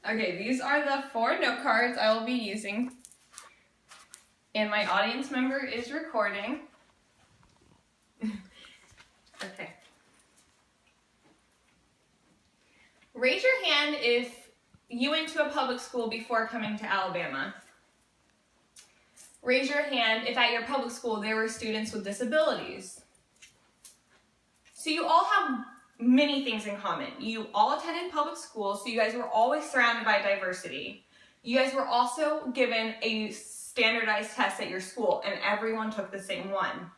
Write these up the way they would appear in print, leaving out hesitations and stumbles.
Okay, these are the 4 note cards I will be using. And my audience member is recording. Okay. Raise your hand if you went to a public school before coming to Alabama. Raise your hand if at your public school there were students with disabilities. So you all have many things in common. You all attended public school, so you guys were always surrounded by diversity. You guys were also given a standardized test at your school, and everyone took the same one.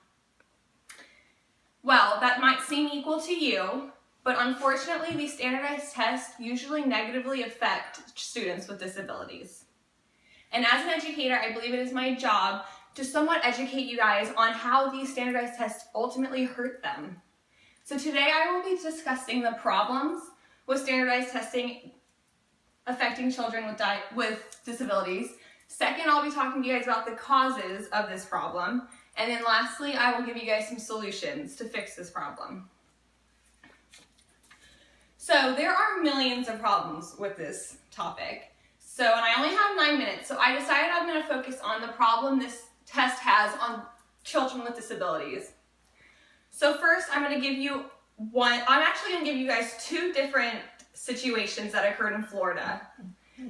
Well, that might seem equal to you, but unfortunately, these standardized tests usually negatively affect students with disabilities. And as an educator, I believe it is my job to somewhat educate you guys on how these standardized tests ultimately hurt them. So today I will be discussing the problems with standardized testing affecting children with disabilities. Second, I'll be talking to you guys about the causes of this problem. And then lastly, I will give you guys some solutions to fix this problem. So there are millions of problems with this topic. And I only have 9 minutes, so I decided I'm going to focus on the problem this test has on children with disabilities. So first, I'm actually going to give you guys 2 different situations that occurred in Florida.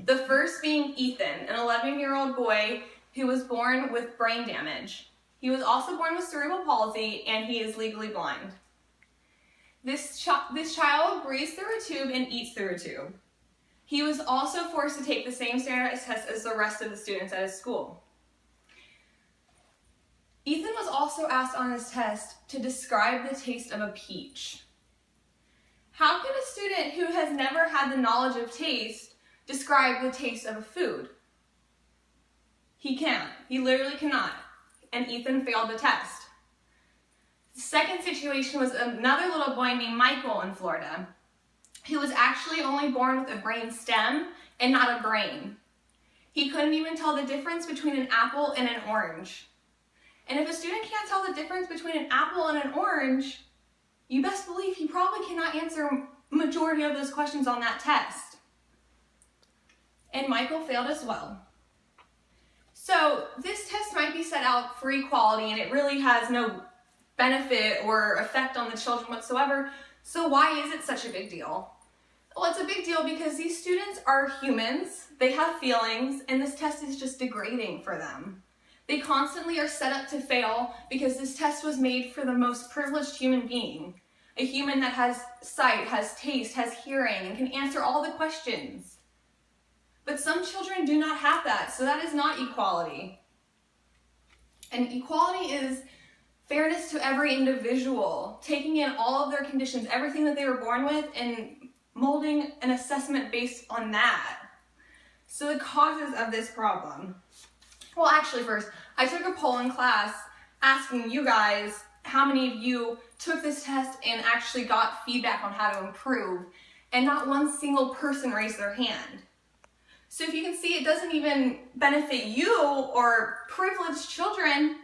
The first being Ethan, an 11-year-old boy who was born with brain damage. He was also born with cerebral palsy, and he is legally blind. This child breathes through a tube and eats through a tube. He was also forced to take the same standardized test as the rest of the students at his school. Ethan was also asked on his test to describe the taste of a peach. How can a student who has never had the knowledge of taste describe the taste of a food? He can't. He literally cannot. And Ethan failed the test. The second situation was another little boy named Michael in Florida. He was actually only born with a brain stem and not a brain. He couldn't even tell the difference between an apple and an orange. And if a student can't tell the difference between an apple and an orange, you best believe he probably cannot answer majority of those questions on that test. And Michael failed as well. So this test might be set out for equality, and it really has no benefit or effect on the children whatsoever. So why is it such a big deal? Well, it's a big deal because these students are humans, they have feelings, and this test is just degrading for them. They constantly are set up to fail because this test was made for the most privileged human being. A human that has sight, has taste, has hearing, and can answer all the questions. But some children do not have that, so that is not equality. And equality is fairness to every individual, taking in all of their conditions, everything that they were born with, and molding an assessment based on that. So the causes of this problem. Well, actually first, I took a poll in class asking you guys how many of you took this test and actually got feedback on how to improve, and not one single person raised their hand. So if you can see, it doesn't even benefit you or privileged children.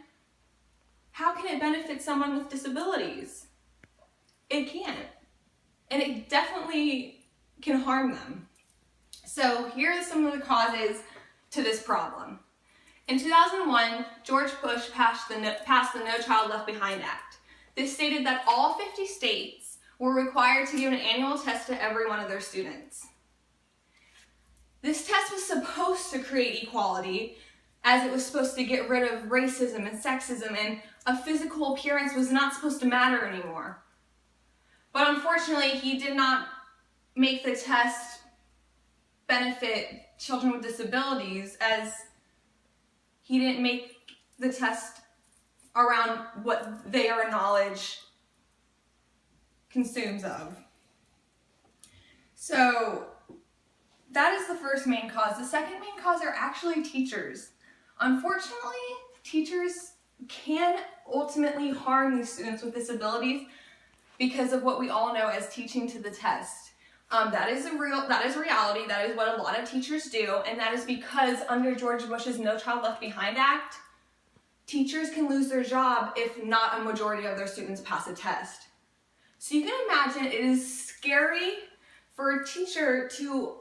How can it benefit someone with disabilities? It can't. And it definitely can harm them. So here are some of the causes to this problem. In 2001, George Bush passed the No Child Left Behind Act. This stated that all 50 states were required to give an annual test to every one of their students. This test was supposed to create equality, as it was supposed to get rid of racism and sexism, and a physical appearance was not supposed to matter anymore. But unfortunately, he did not make the test benefit children with disabilities, as he didn't make the test around what their knowledge consumes of. So that is the first main cause. The second main cause are actually teachers. Unfortunately, teachers can ultimately harm these students with disabilities because of what we all know as teaching to the test. That is reality. That is what a lot of teachers do, and that is because under George Bush's No Child Left Behind Act, teachers can lose their job if not a majority of their students pass a test. So you can imagine it is scary for a teacher to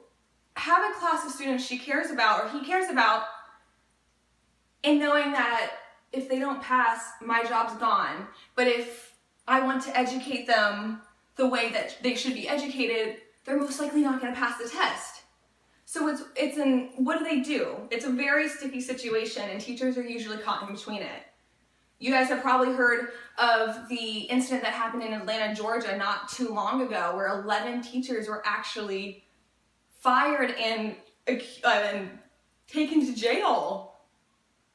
have a class of students she cares about or he cares about, and knowing that if they don't pass, my job's gone. But if I want to educate them the way that they should be educated, they're most likely not going to pass the test. So what do? It's a very sticky situation, and teachers are usually caught in between it. You guys have probably heard of the incident that happened in Atlanta, Georgia not too long ago, where 11 teachers were actually fired and taken to jail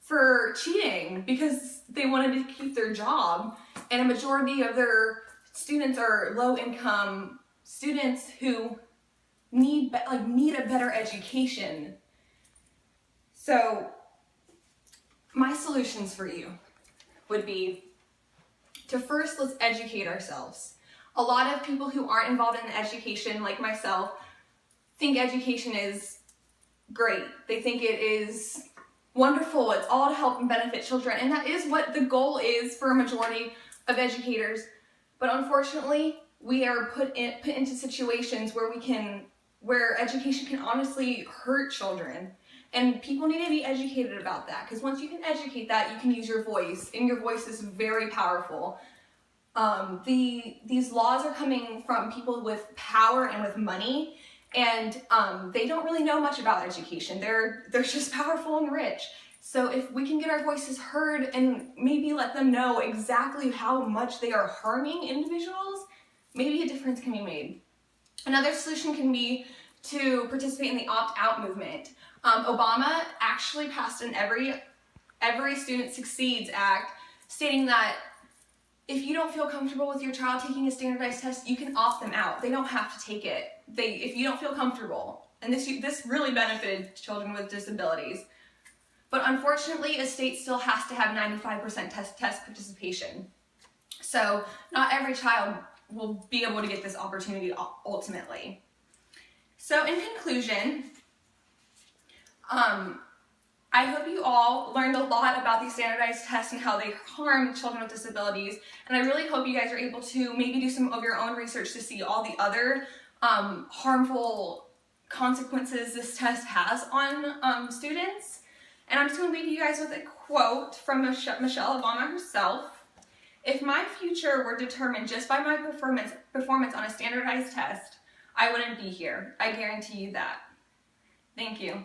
for cheating because they wanted to keep their job. And a majority of their students are low-income students who need a better education. So my solutions for you would be to first, let's educate ourselves. A lot of people who aren't involved in education, like myself, think education is great. They think it is wonderful. It's all to help and benefit children. And that is what the goal is for a majority of educators. But unfortunately, we are put into situations where education can honestly hurt children. And people need to be educated about that, because once you can educate that, you can use your voice, and your voice is very powerful. These laws are coming from people with power and with money, and they don't really know much about education. They're just powerful and rich. So if we can get our voices heard and maybe let them know exactly how much they are harming individuals, maybe a difference can be made. Another solution can be to participate in the opt-out movement. Obama actually passed an Every Student Succeeds Act, stating that if you don't feel comfortable with your child taking a standardized test, you can opt them out. They don't have to take it. If you don't feel comfortable. And this really benefited children with disabilities. But unfortunately, a state still has to have 95% test participation. So not every child will be able to get this opportunity ultimately. So in conclusion, I hope you all learned a lot about these standardized tests and how they harm children with disabilities. And I really hope you guys are able to maybe do some of your own research to see all the other harmful consequences this test has on students. And I'm just going to leave you guys with a quote from Michelle Obama herself. "If my future were determined just by my performance on a standardized test, I wouldn't be here. I guarantee you that." Thank you.